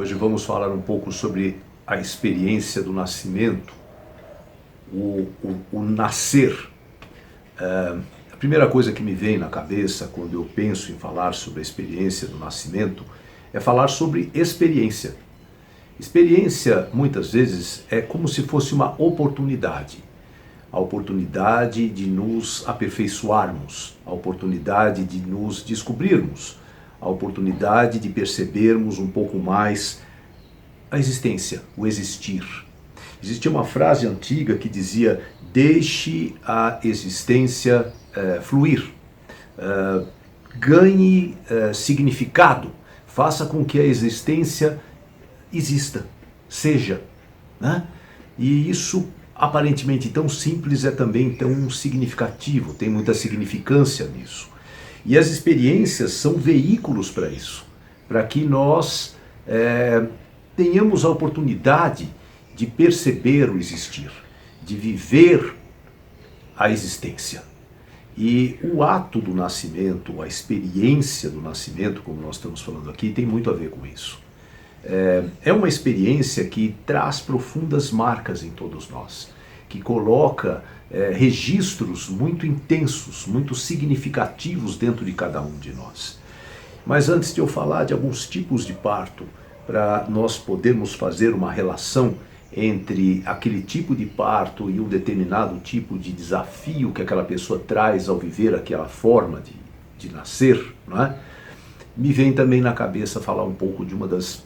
Hoje vamos falar um pouco sobre a experiência do nascimento, o nascer. A primeira coisa que me vem na cabeça quando eu penso em falar sobre a experiência do nascimento é falar sobre experiência. Experiência, muitas vezes, é como se fosse uma oportunidade. A oportunidade de nos aperfeiçoarmos, a oportunidade de nos descobrirmos, a oportunidade de percebermos um pouco mais a existência, o existir. Existia uma frase antiga que dizia: deixe a existência fluir, ganhe significado, faça com que a existência exista, seja, né? E isso aparentemente tão simples é também tão significativo, tem muita significância nisso. E as experiências são veículos para isso, para que nós tenhamos a oportunidade de perceber o existir, de viver a existência. E o ato do nascimento, a experiência do nascimento, como nós estamos falando aqui, tem muito a ver com isso. É uma experiência que traz profundas marcas em todos nós, que coloca registros muito intensos, muito significativos dentro de cada um de nós. Mas antes de eu falar de alguns tipos de parto, para nós podermos fazer uma relação entre aquele tipo de parto e um determinado tipo de desafio que aquela pessoa traz ao viver aquela forma de nascer, não é? Me vem também na cabeça falar um pouco de uma das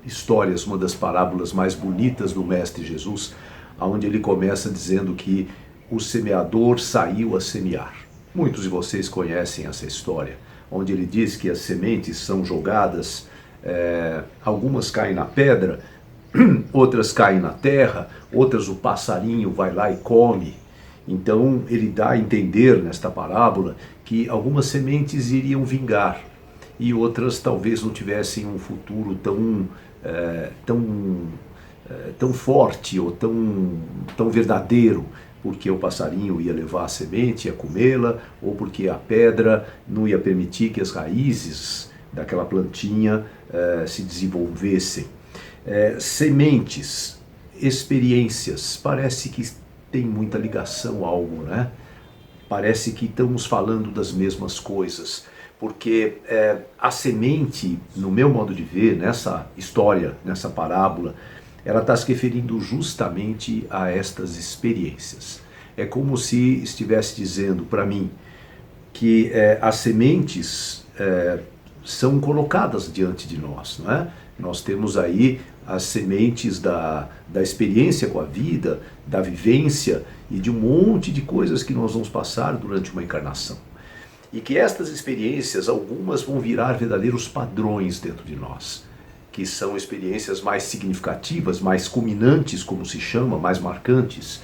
histórias, uma das parábolas mais bonitas do Mestre Jesus, onde ele começa dizendo que o semeador saiu a semear. Muitos de vocês conhecem essa história, onde ele diz que as sementes são jogadas, algumas caem na pedra, outras caem na terra, outras o passarinho vai lá e come. Então ele dá a entender nesta parábola que algumas sementes iriam vingar e outras talvez não tivessem um futuro tão forte ou tão verdadeiro, porque o passarinho ia levar a semente, ia comê-la, ou porque a pedra não ia permitir que as raízes daquela plantinha se desenvolvessem. Sementes, experiências, parece que tem muita ligação a algo, né? Parece que estamos falando das mesmas coisas, porque a semente, no meu modo de ver, nessa história, nessa parábola, ela está se referindo justamente a estas experiências. É como se estivesse dizendo para mim que as sementes são colocadas diante de nós, não é? Nós temos aí as sementes da experiência com a vida, da vivência e de um monte de coisas que nós vamos passar durante uma encarnação. E que estas experiências, algumas vão virar verdadeiros padrões dentro de nós, que são experiências mais significativas, mais culminantes, como se chama, mais marcantes,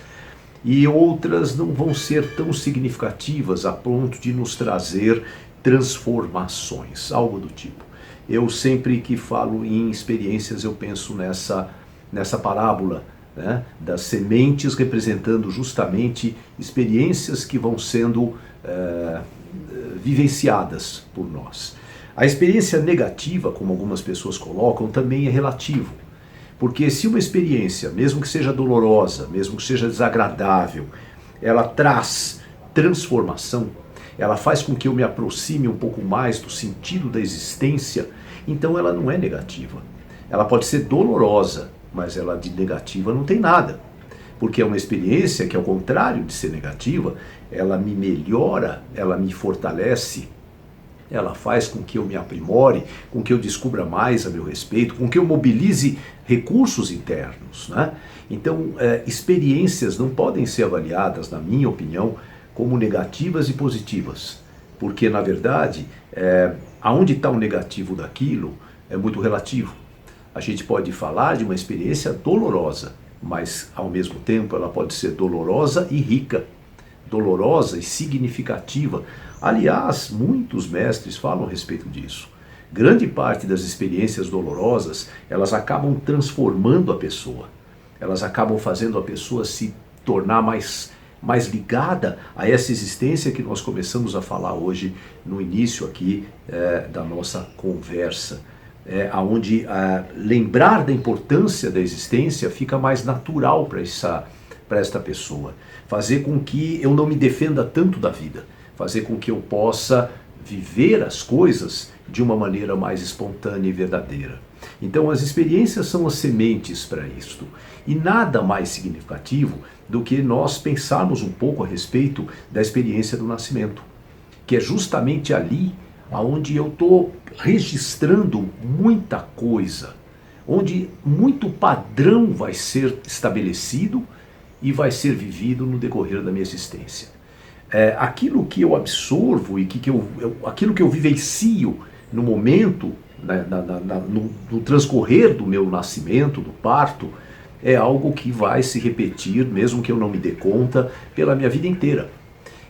e outras não vão ser tão significativas a ponto de nos trazer transformações, algo do tipo. Eu sempre que falo em experiências, eu penso nessa parábola, né, das sementes representando justamente experiências que vão sendo vivenciadas por nós. A experiência negativa, como algumas pessoas colocam, também é relativo. Porque se uma experiência, mesmo que seja dolorosa, mesmo que seja desagradável, ela traz transformação, ela faz com que eu me aproxime um pouco mais do sentido da existência, então ela não é negativa. Ela pode ser dolorosa, mas ela de negativa não tem nada. Porque é uma experiência que, ao contrário de ser negativa, ela me melhora, ela me fortalece, ela faz com que eu me aprimore, com que eu descubra mais a meu respeito, com que eu mobilize recursos internos, né? Então, experiências não podem ser avaliadas, na minha opinião, como negativas e positivas, porque, na verdade, aonde está o negativo daquilo é muito relativo. A gente pode falar de uma experiência dolorosa, mas, ao mesmo tempo, ela pode ser dolorosa e rica, dolorosa e significativa. Aliás, muitos mestres falam a respeito disso. Grande parte das experiências dolorosas, elas acabam transformando a pessoa. Elas acabam fazendo a pessoa se tornar mais ligada a essa existência que nós começamos a falar hoje no início aqui da nossa conversa. onde lembrar da importância da existência fica mais natural para esta pessoa. Fazer com que eu não me defenda tanto da vida, fazer com que eu possa viver as coisas de uma maneira mais espontânea e verdadeira. Então as experiências são as sementes para isto. E nada mais significativo do que nós pensarmos um pouco a respeito da experiência do nascimento, que é justamente ali onde eu estou registrando muita coisa, onde muito padrão vai ser estabelecido e vai ser vivido no decorrer da minha existência. Aquilo que eu absorvo e aquilo que eu vivencio no momento, no transcorrer do meu nascimento, do parto, é algo que vai se repetir, mesmo que eu não me dê conta, pela minha vida inteira.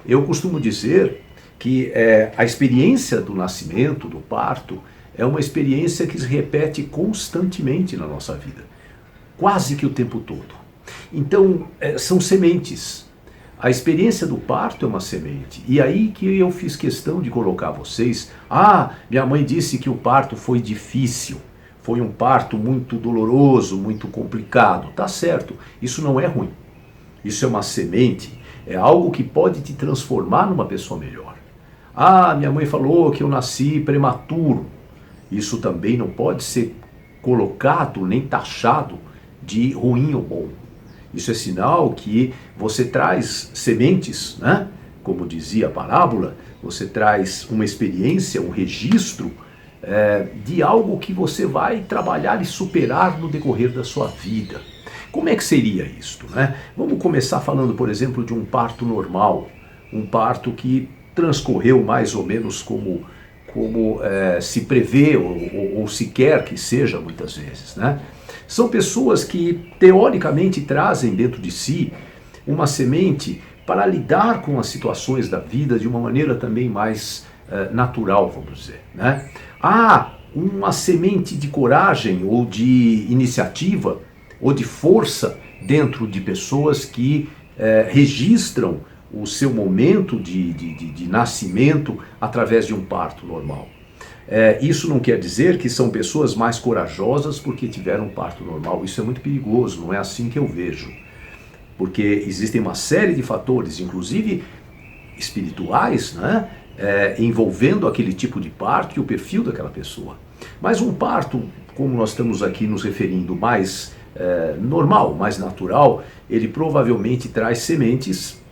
Eu costumo dizer que a experiência do nascimento, do parto, é uma experiência que se repete constantemente na nossa vida, quase que o tempo todo. Então, são sementes. A experiência do parto é uma semente. E aí que eu fiz questão de colocar vocês. Minha mãe disse que o parto foi difícil. Foi um parto muito doloroso, muito complicado. Tá certo, isso não é ruim. Isso é uma semente, é algo que pode te transformar numa pessoa melhor. Minha mãe falou que eu nasci prematuro. Isso também não pode ser colocado nem taxado de ruim ou bom. Isso é sinal que você traz sementes, né? Como dizia a parábola, você traz uma experiência, um registro de algo que você vai trabalhar e superar no decorrer da sua vida. Como é que seria isto, né? Vamos começar falando, por exemplo, de um parto normal, um parto que transcorreu mais ou menos como se prevê ou se quer que seja muitas vezes, né? São pessoas que teoricamente trazem dentro de si uma semente para lidar com as situações da vida de uma maneira também mais natural, vamos dizer, né? Uma semente de coragem ou de iniciativa ou de força dentro de pessoas que registram o seu momento de nascimento através de um parto normal. Isso não quer dizer que são pessoas mais corajosas porque tiveram um parto normal. Isso é muito perigoso, não é assim que eu vejo. Porque existem uma série de fatores, inclusive espirituais, né, envolvendo aquele tipo de parto e o perfil daquela pessoa. Mas um parto, como nós estamos aqui nos referindo, mais normal, mais natural, ele provavelmente traz sementes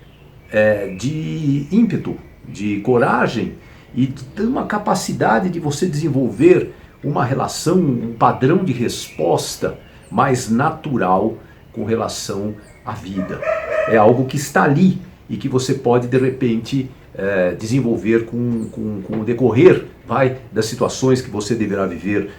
de ímpeto, de coragem, e tem uma capacidade de você desenvolver uma relação, um padrão de resposta mais natural com relação à vida. É algo que está ali e que você pode, de repente, desenvolver com o decorrer das situações que você deverá viver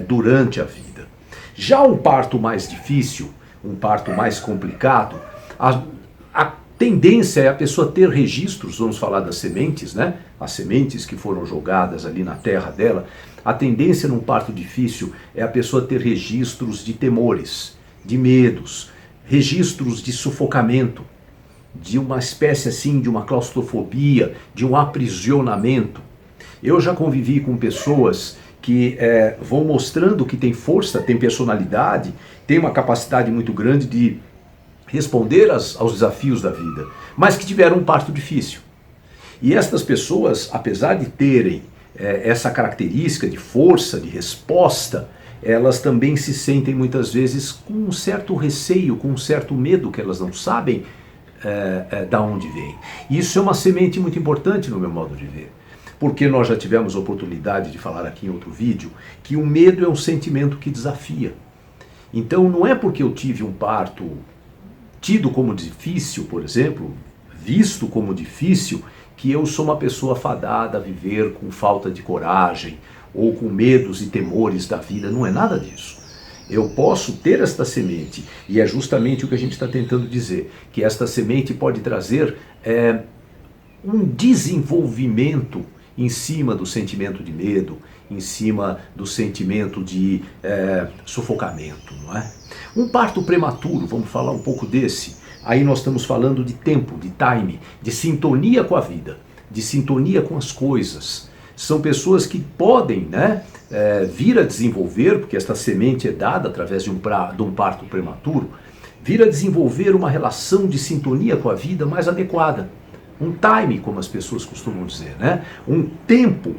durante a vida. Já um parto mais difícil, um parto mais complicado, a tendência é a pessoa ter registros, vamos falar das sementes, né? As sementes que foram jogadas ali na terra dela. A tendência num parto difícil é a pessoa ter registros de temores, de medos, registros de sufocamento, de uma espécie assim, de uma claustrofobia, de um aprisionamento. Eu já convivi com pessoas que vão mostrando que tem força, tem personalidade, tem uma capacidade muito grande de responder aos desafios da vida, mas que tiveram um parto difícil. E estas pessoas, apesar de terem essa característica de força, de resposta, elas também se sentem muitas vezes com um certo receio, com um certo medo, que elas não sabem da onde vem. E isso é uma semente muito importante no meu modo de ver, porque nós já tivemos oportunidade de falar aqui em outro vídeo que o medo é um sentimento que desafia. Então não é porque eu tive um parto tido como difícil, por exemplo, visto como difícil, que eu sou uma pessoa fadada a viver com falta de coragem ou com medos e temores da vida. Não é nada disso. Eu posso ter esta semente, e é justamente o que a gente está tentando dizer, que esta semente pode trazer um desenvolvimento em cima do sentimento de medo, em cima do sentimento de sufocamento, não é? Um parto prematuro, vamos falar um pouco desse. Aí nós estamos falando de tempo, de time, de sintonia com a vida, de sintonia com as coisas. são pessoas que podem, né, vir a desenvolver, porque esta semente é dada através de um parto prematuro, vir a desenvolver uma relação de sintonia com a vida mais adequada. Um time, como as pessoas costumam dizer, né? Um tempo,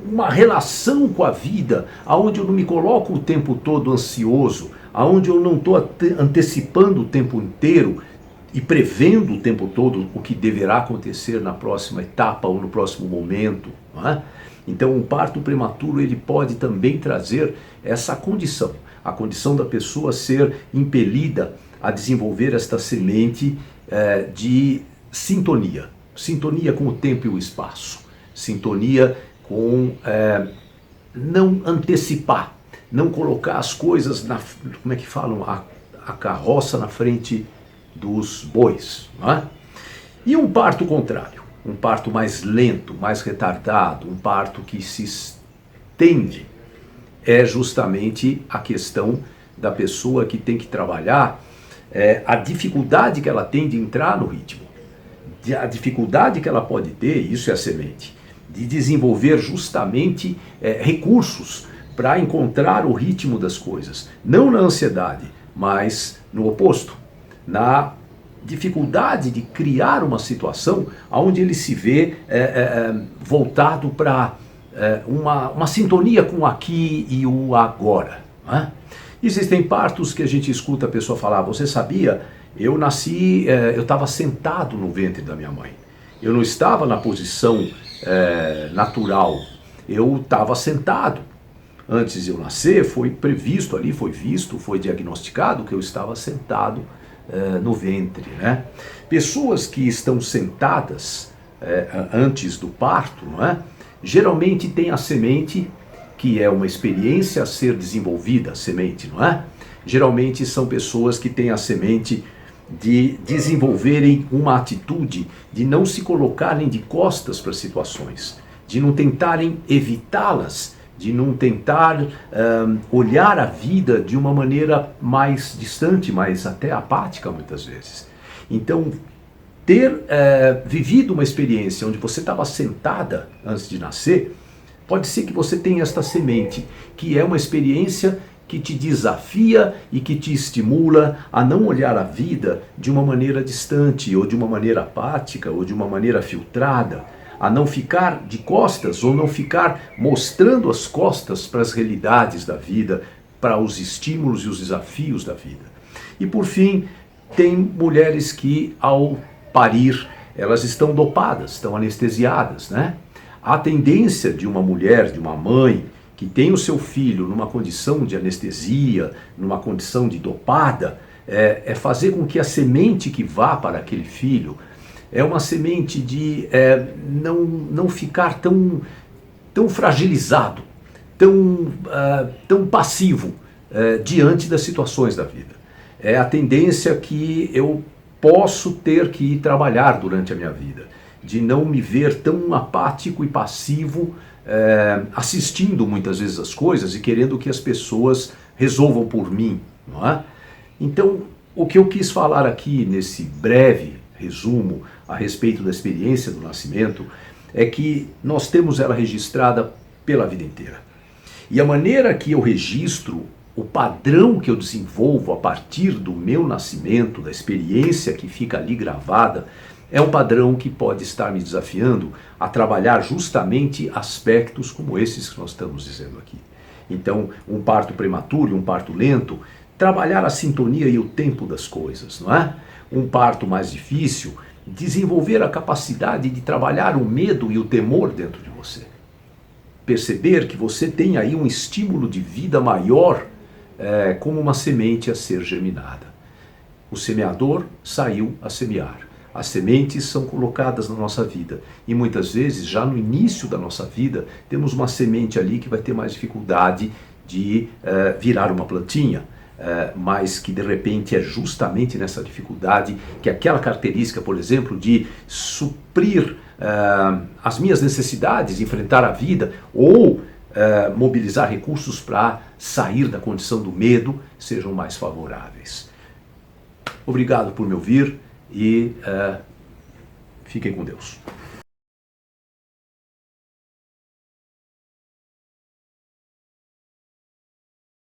uma relação com a vida, onde eu não me coloco o tempo todo ansioso, onde eu não estou antecipando o tempo inteiro e prevendo o tempo todo o que deverá acontecer na próxima etapa ou no próximo momento. Não é? Então, um parto prematuro ele pode também trazer essa condição, a condição da pessoa ser impelida a desenvolver esta semente de sintonia, sintonia com o tempo e o espaço, sintonia com não antecipar, não colocar as coisas como é que falam, a carroça na frente dos bois, não é? E um parto contrário, um parto mais lento, mais retardado, um parto que se estende, é justamente a questão da pessoa que tem que trabalhar a dificuldade que ela tem de entrar no ritmo, a dificuldade que ela pode ter, isso é a semente, de desenvolver justamente recursos para encontrar o ritmo das coisas, não na ansiedade, mas no oposto, na dificuldade de criar uma situação onde ele se vê voltado para uma sintonia com o aqui e o agora. Não é? Existem partos que a gente escuta a pessoa falar, você sabia, eu nasci, eu estava sentado no ventre da minha mãe, eu não estava na posição natural, eu estava sentado. Antes de eu nascer, foi previsto ali, foi visto, foi diagnosticado que eu estava sentado no ventre, né? Pessoas que estão sentadas antes do parto, não é? Geralmente tem a semente, que é uma experiência a ser desenvolvida, a semente, não é? Geralmente são pessoas que têm a semente de desenvolverem uma atitude de não se colocarem de costas para situações, de não tentarem evitá-las, de não tentar olhar a vida de uma maneira mais distante, mais até apática muitas vezes. Então, ter vivido uma experiência onde você estava sentada antes de nascer, pode ser que você tenha esta semente, que é uma experiência que te desafia e que te estimula a não olhar a vida de uma maneira distante, ou de uma maneira apática, ou de uma maneira filtrada, a não ficar de costas ou não ficar mostrando as costas para as realidades da vida, para os estímulos e os desafios da vida. E por fim, tem mulheres que ao parir, elas estão dopadas, estão anestesiadas, né? A tendência de uma mulher, de uma mãe, que tem o seu filho numa condição de anestesia, numa condição de dopada, é fazer com que a semente que vá para aquele filho é uma semente de não ficar tão fragilizado, tão passivo diante das situações da vida. É a tendência que eu posso ter que trabalhar durante a minha vida, de não me ver tão apático e passivo, assistindo muitas vezes as coisas e querendo que as pessoas resolvam por mim, não é? Então, o que eu quis falar aqui nesse breve resumo a respeito da experiência do nascimento é que nós temos ela registrada pela vida inteira. E a maneira que eu registro, o padrão que eu desenvolvo a partir do meu nascimento, da experiência que fica ali gravada, é um padrão que pode estar me desafiando a trabalhar justamente aspectos como esses que nós estamos dizendo aqui. Então, um parto prematuro, um parto lento, trabalhar a sintonia e o tempo das coisas, não é? Um parto mais difícil, desenvolver a capacidade de trabalhar o medo e o temor dentro de você. Perceber que você tem aí um estímulo de vida maior, como uma semente a ser germinada. O semeador saiu a semear. As sementes são colocadas na nossa vida e muitas vezes, já no início da nossa vida, temos uma semente ali que vai ter mais dificuldade de virar uma plantinha, mas que de repente é justamente nessa dificuldade que aquela característica, por exemplo, de suprir as minhas necessidades, enfrentar a vida ou mobilizar recursos para sair da condição do medo, sejam mais favoráveis. Obrigado por me ouvir e fiquem com Deus.